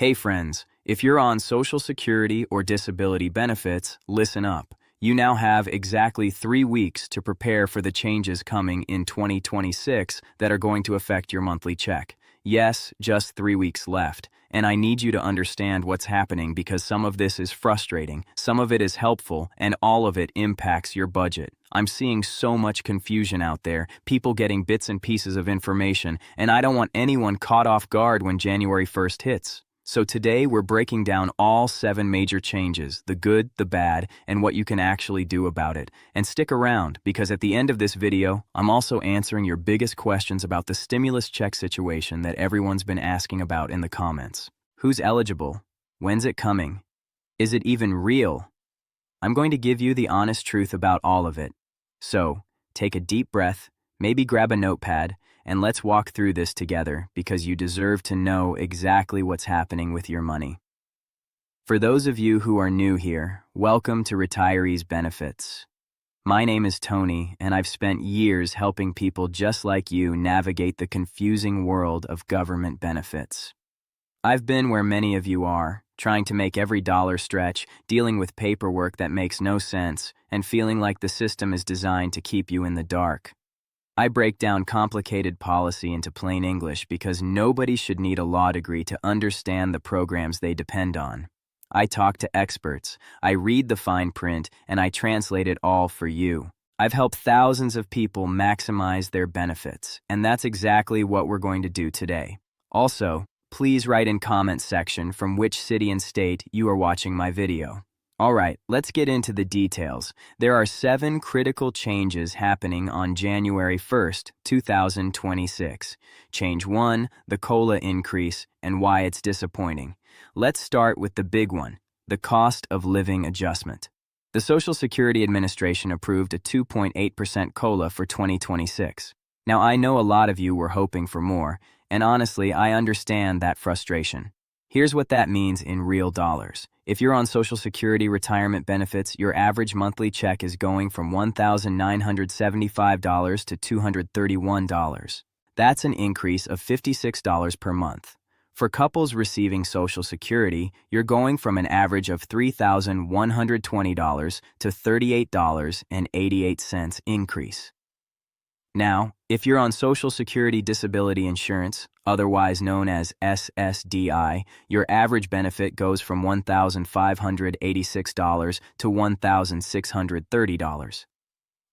Hey friends, if you're on Social Security or disability benefits, listen up. You now have exactly 3 weeks to prepare for the changes coming in 2026 that are going to affect your monthly check. Yes, just 3 weeks left, and I need you to understand what's happening because some of this is frustrating, some of it is helpful, and all of it impacts your budget. I'm seeing so much confusion out there, people getting bits and pieces of information, and I don't want anyone caught off guard when January 1st hits. So today we're breaking down all 7 major changes, the good, the bad, and what you can actually do about it. And stick around, because at the end of this video, I'm also answering your biggest questions about the stimulus check situation that everyone's been asking about in the comments. Who's eligible? When's it coming? Is it even real? I'm going to give you the honest truth about all of it. So, take a deep breath, maybe grab a notepad, and let's walk through this together because you deserve to know exactly what's happening with your money. For those of you who are new here, welcome to Retirees Benefits. My name is Tony, and I've spent years helping people just like you navigate the confusing world of government benefits. I've been where many of you are, trying to make every dollar stretch, dealing with paperwork that makes no sense, and feeling like the system is designed to keep you in the dark. I break down complicated policy into plain English because nobody should need a law degree to understand the programs they depend on. I talk to experts, I read the fine print, and I translate it all for you. I've helped thousands of people maximize their benefits, and that's exactly what we're going to do today. Also, please write in comment section from which city and state you are watching my video. Alright, let's get into the details. There are 7 critical changes happening on January 1st, 2026. Change 1, the COLA increase, and why it's disappointing. Let's start with the big one, the cost of living adjustment. The Social Security Administration approved a 2.8% COLA for 2026. Now, I know a lot of you were hoping for more, and honestly, I understand that frustration. Here's what that means in real dollars. If you're on Social Security retirement benefits, your average monthly check is going from $1,975 to $231. That's an increase of $56 per month. For couples receiving Social Security, you're going from an average of $3,120 to $38.88 increase. Now, if you're on Social Security Disability Insurance, otherwise known as SSDI, your average benefit goes from $1,586 to $1,630.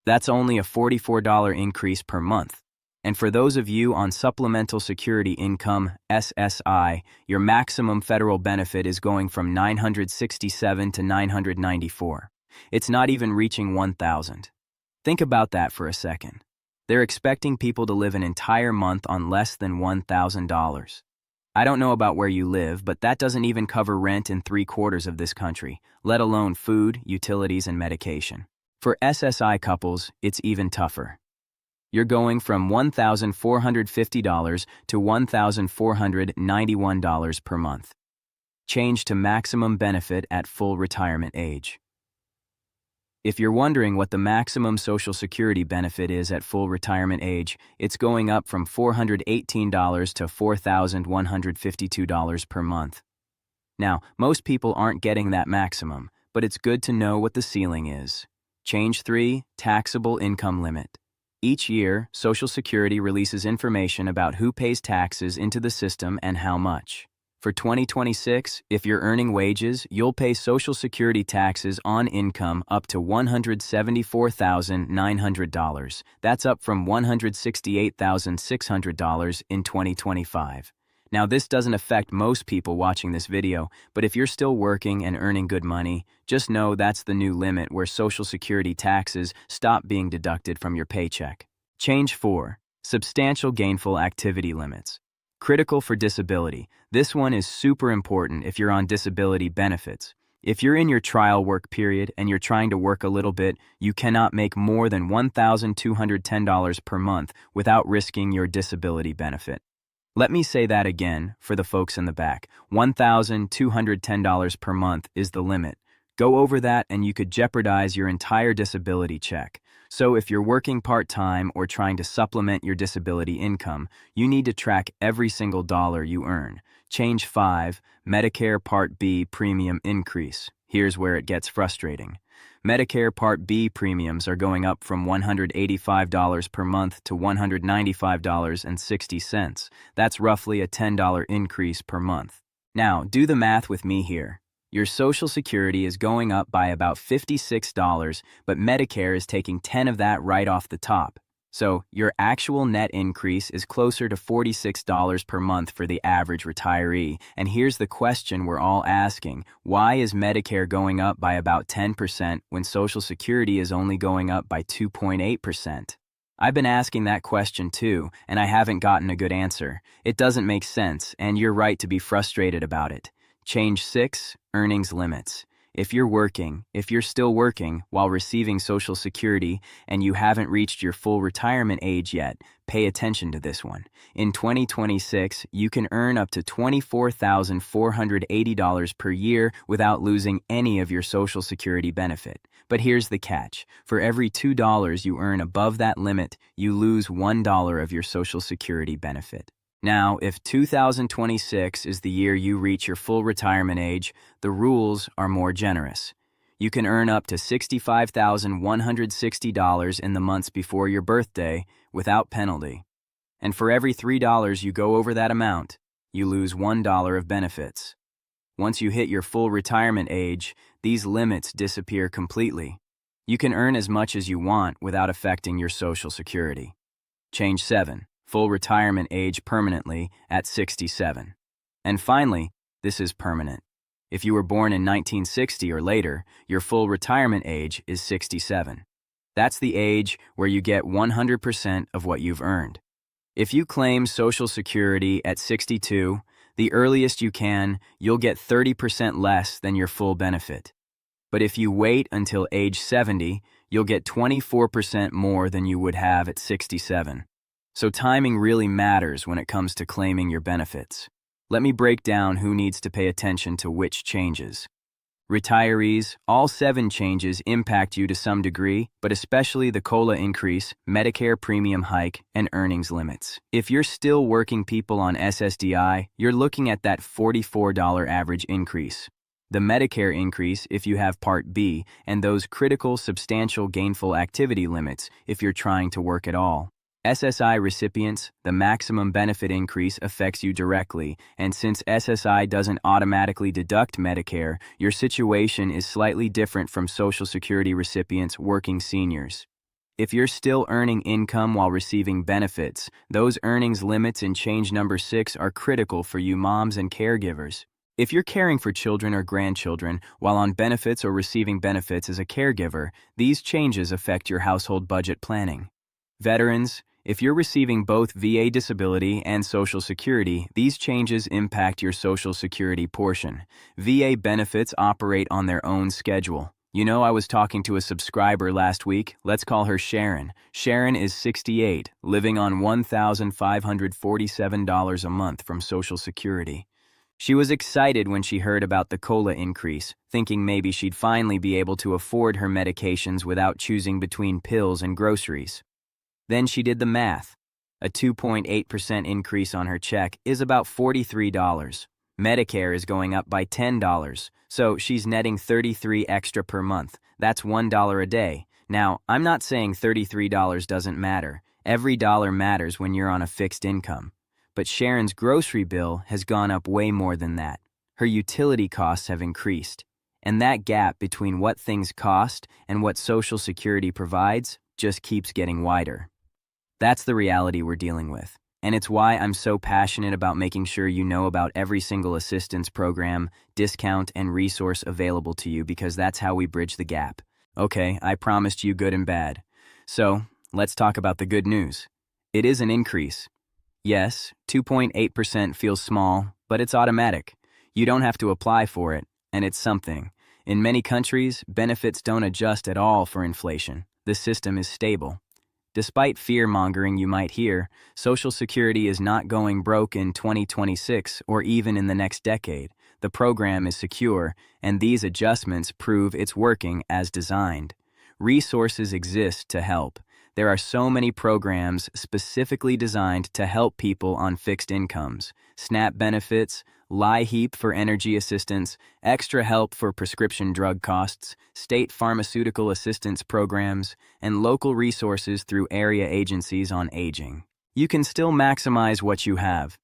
That's only a $44 increase per month. And for those of you on Supplemental Security Income, SSI, your maximum federal benefit is going from $967 to $994. It's not even reaching $1,000. Think about that for a second. They're expecting people to live an entire month on less than $1,000. I don't know about where you live, but that doesn't even cover rent in 3/4 of this country, let alone food, utilities, and medication. For SSI couples, it's even tougher. You're going from $1,450 to $1,491 per month. Change to maximum benefit at full retirement age. If you're wondering what the maximum Social Security benefit is at full retirement age, it's going up from $418 to $4,152 per month. Now, most people aren't getting that maximum, but it's good to know what the ceiling is. Change 3, taxable income limit. Each year, Social Security releases information about who pays taxes into the system and how much. For 2026, if you're earning wages, you'll pay Social Security taxes on income up to $174,900. That's up from $168,600 in 2025. Now, this doesn't affect most people watching this video, but if you're still working and earning good money, just know that's the new limit where Social Security taxes stop being deducted from your paycheck. Change 4, substantial gainful activity limits. Critical for disability. This one is super important if you're on disability benefits. If you're in your trial work period and you're trying to work a little bit, you cannot make more than $1,210 per month without risking your disability benefit. Let me say that again for the folks in the back. $1,210 per month is the limit. Go over that and you could jeopardize your entire disability check. So if you're working part-time or trying to supplement your disability income, you need to track every single dollar you earn. Change 5, Medicare Part B premium increase. Here's where it gets frustrating. Medicare Part B premiums are going up from $185 per month to $195.60. That's roughly a $10 increase per month. Now, do the math with me here. Your Social Security is going up by about $56, but Medicare is taking 10 of that right off the top. So, your actual net increase is closer to $46 per month for the average retiree. And here's the question we're all asking. Why is Medicare going up by about 10% when Social Security is only going up by 2.8%? I've been asking that question too, and I haven't gotten a good answer. It doesn't make sense, and you're right to be frustrated about it. Change 6, earnings limits. If you're still working while receiving Social Security and you haven't reached your full retirement age yet, pay attention to this one. In 2026, you can earn up to $24,480 per year without losing any of your Social Security benefit. But here's the catch. For every $2 you earn above that limit, you lose $1 of your Social Security benefit. Now, if 2026 is the year you reach your full retirement age, the rules are more generous. You can earn up to $65,160 in the months before your birthday without penalty. And for every $3 you go over that amount, you lose $1 of benefits. Once you hit your full retirement age, these limits disappear completely. You can earn as much as you want without affecting your Social Security. Change 7. Full retirement age permanently at 67. And finally, this is permanent. If you were born in 1960 or later, your full retirement age is 67. That's the age where you get 100% of what you've earned. If you claim Social Security at 62, the earliest you can, you'll get 30% less than your full benefit. But if you wait until age 70, you'll get 24% more than you would have at 67. So timing really matters when it comes to claiming your benefits. Let me break down who needs to pay attention to which changes. Retirees, all 7 changes impact you to some degree, but especially the COLA increase, Medicare premium hike, and earnings limits. If you're still working people on SSDI, you're looking at that $44 average increase. The Medicare increase if you have Part B, and those critical substantial gainful activity limits if you're trying to work at all. SSI recipients, the maximum benefit increase affects you directly, and since SSI doesn't automatically deduct Medicare, your situation is slightly different from Social Security recipients working seniors. If you're still earning income while receiving benefits, those earnings limits in change number 6 are critical for you moms and caregivers. If you're caring for children or grandchildren while on benefits or receiving benefits as a caregiver, these changes affect your household budget planning. Veterans, if you're receiving both VA disability and Social Security, these changes impact your Social Security portion. VA benefits operate on their own schedule. You know, I was talking to a subscriber last week. Let's call her Sharon. Sharon is 68, living on $1,547 a month from Social Security. She was excited when she heard about the COLA increase, thinking maybe she'd finally be able to afford her medications without choosing between pills and groceries. Then she did the math. A 2.8% increase on her check is about $43. Medicare is going up by $10, so she's netting $33 extra per month. That's $1 a day. Now, I'm not saying $33 doesn't matter. Every dollar matters when you're on a fixed income. But Sharon's grocery bill has gone up way more than that. Her utility costs have increased. And that gap between what things cost and what Social Security provides just keeps getting wider. That's the reality we're dealing with, and it's why I'm so passionate about making sure you know about every single assistance program, discount, and resource available to you, because that's how we bridge the gap. Okay, I promised you good and bad. So, let's talk about the good news. It is an increase. Yes, 2.8% feels small, but it's automatic. You don't have to apply for it, and it's something. In many countries, benefits don't adjust at all for inflation. The system is stable. Despite fear-mongering you might hear, Social Security is not going broke in 2026 or even in the next decade. The program is secure, and these adjustments prove it's working as designed. Resources exist to help. There are so many programs specifically designed to help people on fixed incomes, SNAP benefits, LIHEAP for energy assistance, extra help for prescription drug costs, state pharmaceutical assistance programs, and local resources through area agencies on aging. You can still maximize what you have.